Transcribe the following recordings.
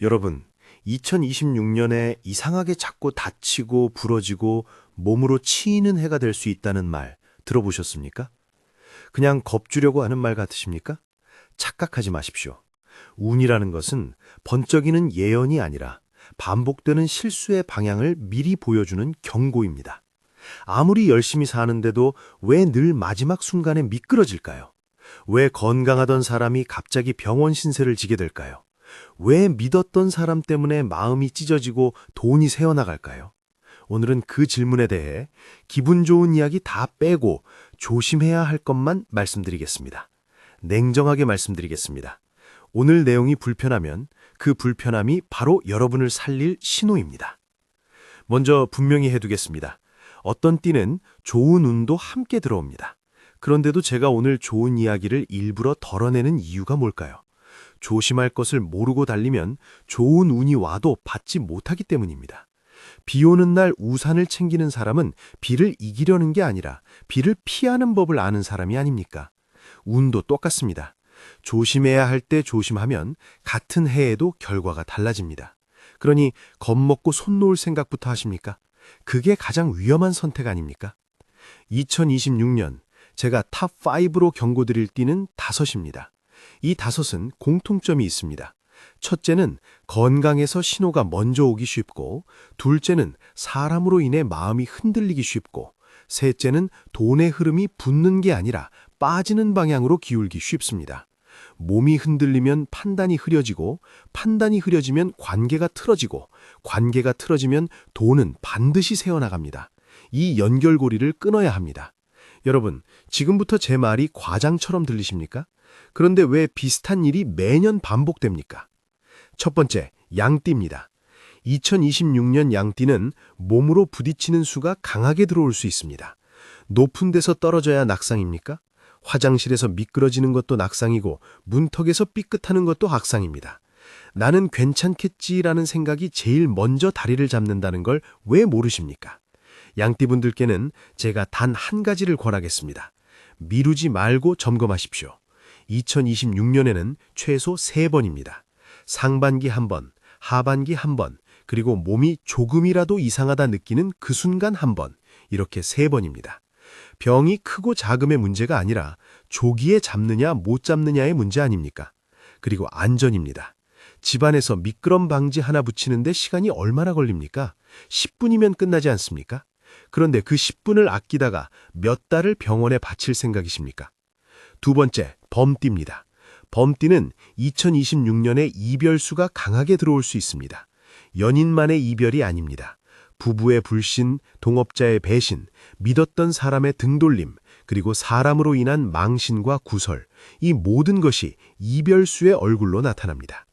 여러분, 2026년에 이상하게 자꾸 다치고 부러지고 몸으로 치이는 해가 될 수 있다는 말 들어보셨습니까? 그냥 겁주려고 하는 말 같으십니까? 착각하지 마십시오. 운이라는 것은 번쩍이는 예언이 아니라 반복되는 실수의 방향을 미리 보여주는 경고입니다. 아무리 열심히 사는데도 왜 늘 마지막 순간에 미끄러질까요? 왜 건강하던 사람이 갑자기 병원 신세를 지게 될까요? 왜 믿었던 사람 때문에 마음이 찢어지고 돈이 새어나갈까요? 오늘은 그 질문에 대해 기분 좋은 이야기 다 빼고 조심해야 할 것만 말씀드리겠습니다. 냉정하게 말씀드리겠습니다. 오늘 내용이 불편하면 그 불편함이 바로 여러분을 살릴 신호입니다. 먼저 분명히 해두겠습니다. 어떤 띠는 좋은 운도 함께 들어옵니다. 그런데도 제가 오늘 좋은 이야기를 일부러 덜어내는 이유가 뭘까요? 조심할 것을 모르고 달리면 좋은 운이 와도 받지 못하기 때문입니다. 비 오는 날 우산을 챙기는 사람은 비를 이기려는 게 아니라 비를 피하는 법을 아는 사람이 아닙니까? 운도 똑같습니다. 조심해야 할 때 조심하면 같은 해에도 결과가 달라집니다. 그러니 겁먹고 손 놓을 생각부터 하십니까? 그게 가장 위험한 선택 아닙니까? 2026년 제가 탑5로 경고드릴 띠는 5입니다. 이 5은 공통점이 있습니다. 첫째는 건강에서 신호가 먼저 오기 쉽고, 둘째는 사람으로 인해 마음이 흔들리기 쉽고, 셋째는 돈의 흐름이 붙는 게 아니라 빠지는 방향으로 기울기 쉽습니다. 몸이 흔들리면 판단이 흐려지고, 판단이 흐려지면 관계가 틀어지고, 관계가 틀어지면 돈은 반드시 새어나갑니다. 이 연결고리를 끊어야 합니다. 여러분, 지금부터 제 말이 과장처럼 들리십니까? 그런데 왜 비슷한 일이 매년 반복됩니까? 첫 번째, 양띠입니다. 2026년 양띠는 몸으로 부딪히는 수가 강하게 들어올 수 있습니다. 높은 데서 떨어져야 낙상입니까? 화장실에서 미끄러지는 것도 낙상이고 문턱에서 삐끗하는 것도 악상입니다. 나는 괜찮겠지라는 생각이 제일 먼저 다리를 잡는다는 걸 왜 모르십니까? 양띠분들께는 제가 단 한 가지를 권하겠습니다. 미루지 말고 점검하십시오. 2026년에는 최소 3번입니다. 상반기 1번, 하반기 1번, 그리고 몸이 조금이라도 이상하다 느끼는 그 순간 1번, 이렇게 3번입니다. 병이 크고 작음의 문제가 아니라 조기에 잡느냐 못 잡느냐의 문제 아닙니까? 그리고 안전입니다. 집안에서 미끄럼 방지 하나 붙이는데 시간이 얼마나 걸립니까? 10분이면 끝나지 않습니까? 그런데 그 10분을 아끼다가 몇 달을 병원에 바칠 생각이십니까? 두 번째, 범띠입니다. 범띠는 2026년에 이별수가 강하게 들어올 수 있습니다. 연인만의 이별이 아닙니다. 부부의 불신, 동업자의 배신, 믿었던 사람의 등돌림, 그리고 사람으로 인한 망신과 구설, 이 모든 것이 이별수의 얼굴로 나타납니다.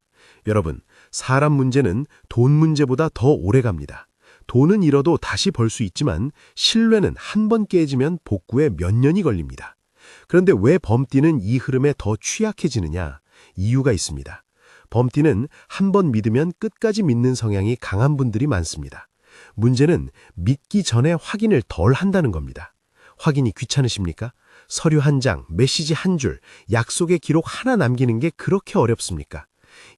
여러분, 사람 문제는 돈 문제보다 더 오래 갑니다. 돈은 잃어도 다시 벌 수 있지만 신뢰는 한 번 깨지면 복구에 몇 년이 걸립니다. 그런데 왜 범띠는 이 흐름에 더 취약해지느냐? 이유가 있습니다. 범띠는 한 번 믿으면 끝까지 믿는 성향이 강한 분들이 많습니다. 문제는 믿기 전에 확인을 덜 한다는 겁니다. 확인이 귀찮으십니까? 서류 한 장, 메시지 한 줄, 약속의 기록 하나 남기는 게 그렇게 어렵습니까?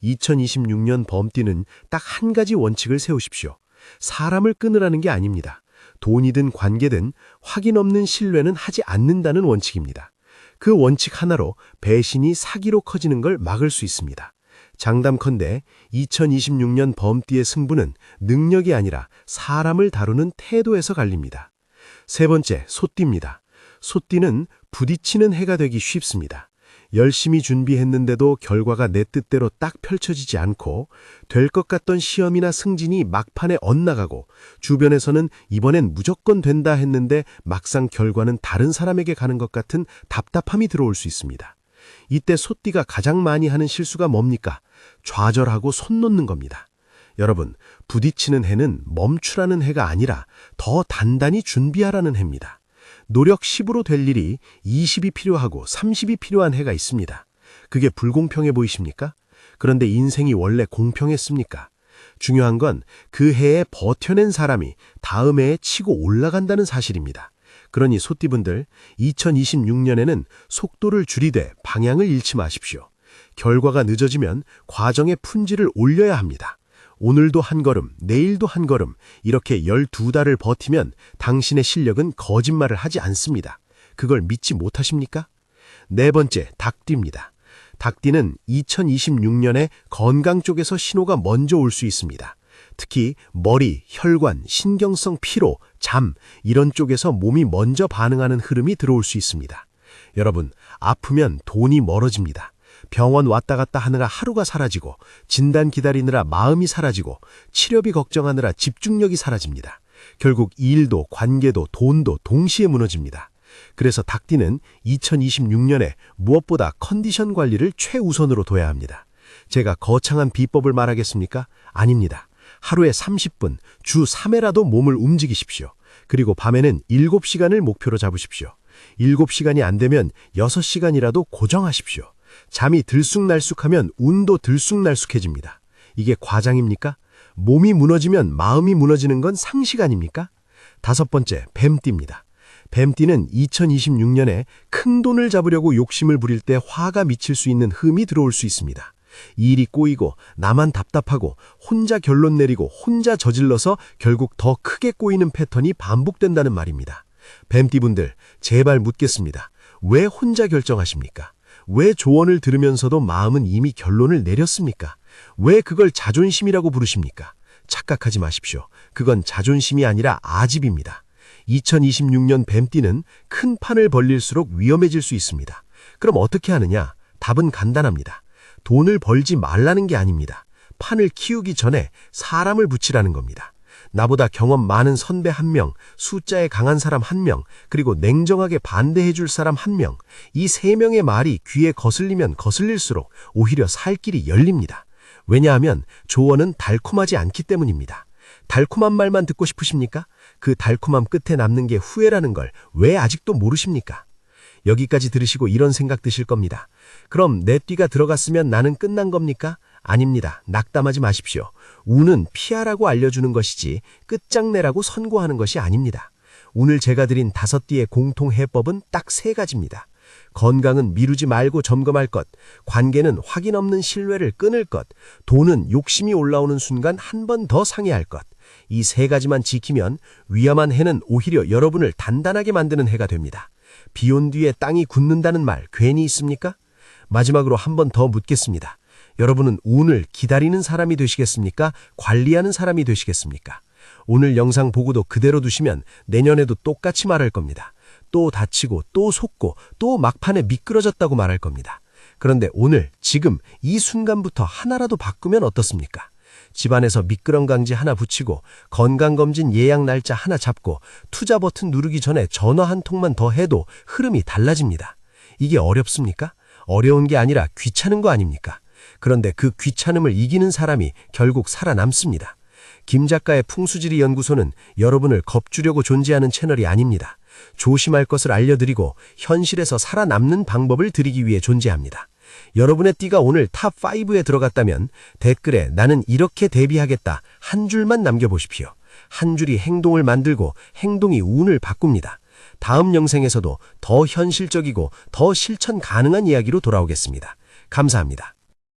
2026년 범띠는 딱 한 가지 원칙을 세우십시오. 사람을 끊으라는 게 아닙니다. 돈이든 관계든 확인 없는 신뢰는 하지 않는다는 원칙입니다. 그 원칙 하나로 배신이 사기로 커지는 걸 막을 수 있습니다. 장담컨대 2026년 범띠의 승부는 능력이 아니라 사람을 다루는 태도에서 갈립니다. 세 번째, 소띠입니다. 소띠는 부딪히는 해가 되기 쉽습니다. 열심히 준비했는데도 결과가 내 뜻대로 딱 펼쳐지지 않고 될 것 같던 시험이나 승진이 막판에 엇나가고 주변에서는 이번엔 무조건 된다 했는데 막상 결과는 다른 사람에게 가는 것 같은 답답함이 들어올 수 있습니다. 이때 소띠가 가장 많이 하는 실수가 뭡니까? 좌절하고 손 놓는 겁니다. 여러분, 부딪히는 해는 멈추라는 해가 아니라 더 단단히 준비하라는 해입니다. 노력 10으로 될 일이 20이 필요하고 30이 필요한 해가 있습니다. 그게 불공평해 보이십니까? 그런데 인생이 원래 공평했습니까? 중요한 건 그 해에 버텨낸 사람이 다음 해에 치고 올라간다는 사실입니다. 그러니 소띠분들, 2026년에는 속도를 줄이되 방향을 잃지 마십시오. 결과가 늦어지면 과정의 품질을 올려야 합니다. 오늘도 한 걸음, 내일도 한 걸음, 이렇게 12달을 버티면 당신의 실력은 거짓말을 하지 않습니다. 그걸 믿지 못하십니까? 네 번째, 닭띠입니다. 닭띠는 2026년에 건강 쪽에서 신호가 먼저 올 수 있습니다. 특히 머리, 혈관, 신경성 피로, 잠 이런 쪽에서 몸이 먼저 반응하는 흐름이 들어올 수 있습니다. 여러분, 아프면 돈이 멀어집니다. 병원 왔다 갔다 하느라 하루가 사라지고, 진단 기다리느라 마음이 사라지고, 치료비 걱정하느라 집중력이 사라집니다. 결국 일도 관계도 돈도 동시에 무너집니다. 그래서 닭띠는 2026년에 무엇보다 컨디션 관리를 최우선으로 둬야 합니다. 제가 거창한 비법을 말하겠습니까? 아닙니다. 하루에 30분, 주 3회라도 몸을 움직이십시오. 그리고 밤에는 7시간을 목표로 잡으십시오. 7시간이 안 되면 6시간이라도 고정하십시오. 잠이 들쑥날쑥하면 운도 들쑥날쑥해집니다. 이게 과장입니까? 몸이 무너지면 마음이 무너지는 건 상식 아닙니까? 다섯 번째, 뱀띠입니다. 뱀띠는 2026년에 큰 돈을 잡으려고 욕심을 부릴 때 화가 미칠 수 있는 흠이 들어올 수 있습니다. 일이 꼬이고 나만 답답하고 혼자 결론 내리고 혼자 저질러서 결국 더 크게 꼬이는 패턴이 반복된다는 말입니다. 뱀띠분들, 제발 묻겠습니다. 왜 혼자 결정하십니까? 왜 조언을 들으면서도 마음은 이미 결론을 내렸습니까? 왜 그걸 자존심이라고 부르십니까? 착각하지 마십시오. 그건 자존심이 아니라 아집입니다. 2026년 뱀띠는 큰 판을 벌릴수록 위험해질 수 있습니다. 그럼 어떻게 하느냐? 답은 간단합니다. 돈을 벌지 말라는 게 아닙니다. 판을 키우기 전에 사람을 붙이라는 겁니다. 나보다 경험 많은 선배 1명, 숫자에 강한 사람 1명, 그리고 냉정하게 반대해줄 사람 1명, 이 3명의 말이 귀에 거슬리면 거슬릴수록 오히려 살 길이 열립니다. 왜냐하면 조언은 달콤하지 않기 때문입니다. 달콤한 말만 듣고 싶으십니까? 그 달콤함 끝에 남는 게 후회라는 걸 왜 아직도 모르십니까? 여기까지 들으시고 이런 생각 드실 겁니다. 그럼 내 띠가 들어갔으면 나는 끝난 겁니까? 아닙니다. 낙담하지 마십시오. 운은 피하라고 알려주는 것이지 끝장내라고 선고하는 것이 아닙니다. 오늘 제가 드린 5띠의 공통 해법은 딱 3가지입니다. 건강은 미루지 말고 점검할 것, 관계는 확인 없는 신뢰를 끊을 것, 돈은 욕심이 올라오는 순간 한 번 더 상해할 것. 이 3가지만 지키면 위험한 해는 오히려 여러분을 단단하게 만드는 해가 됩니다. 비 온 뒤에 땅이 굳는다는 말 괜히 있습니까? 마지막으로 한 번 더 묻겠습니다. 여러분은 운을 기다리는 사람이 되시겠습니까? 관리하는 사람이 되시겠습니까? 오늘 영상 보고도 그대로 두시면 내년에도 똑같이 말할 겁니다. 또 다치고 또 속고 또 막판에 미끄러졌다고 말할 겁니다. 그런데 오늘 지금 이 순간부터 하나라도 바꾸면 어떻습니까? 집안에서 미끄럼 강지 하나 붙이고 건강검진 예약 날짜 하나 잡고 투자 버튼 누르기 전에 전화 한 통만 더 해도 흐름이 달라집니다. 이게 어렵습니까? 어려운 게 아니라 귀찮은 거 아닙니까? 그런데 그 귀찮음을 이기는 사람이 결국 살아남습니다. 김 작가의 풍수지리 연구소는 여러분을 겁주려고 존재하는 채널이 아닙니다. 조심할 것을 알려드리고 현실에서 살아남는 방법을 드리기 위해 존재합니다. 여러분의 띠가 오늘 탑5에 들어갔다면 댓글에 나는 이렇게 대비하겠다 한 줄만 남겨보십시오. 한 줄이 행동을 만들고 행동이 운을 바꿉니다. 다음 영상에서도 더 현실적이고 더 실천 가능한 이야기로 돌아오겠습니다. 감사합니다.